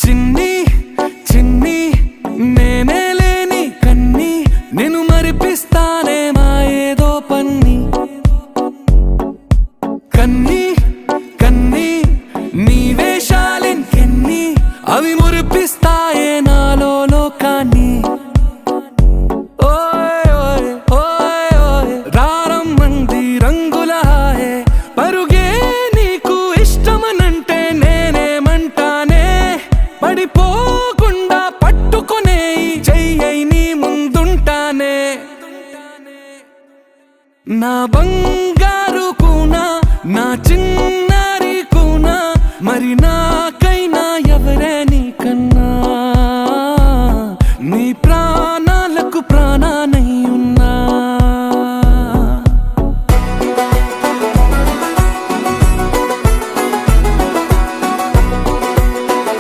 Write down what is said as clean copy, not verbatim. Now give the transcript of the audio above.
చిన్ని చిన్ని నేనే లేని కన్ని నేను మరిపిస్తానే మా ఏదో పన్ని కన్ని కన్ని నీ వేషాలింకెన్ని అవి మురిపిస్తాయే నాలో లోకాన్ని రారమ్మంది రంగుల హాయే పరుగే నీకు ఇష్టమనంటే నేనేమంటానే పడిపోకుండా పట్టుకునే చెయ్యై నీ ముందుంటానే నా బంగారు కూనా నా చిన్నారి కూనా మరి నాకైనా ఎవరే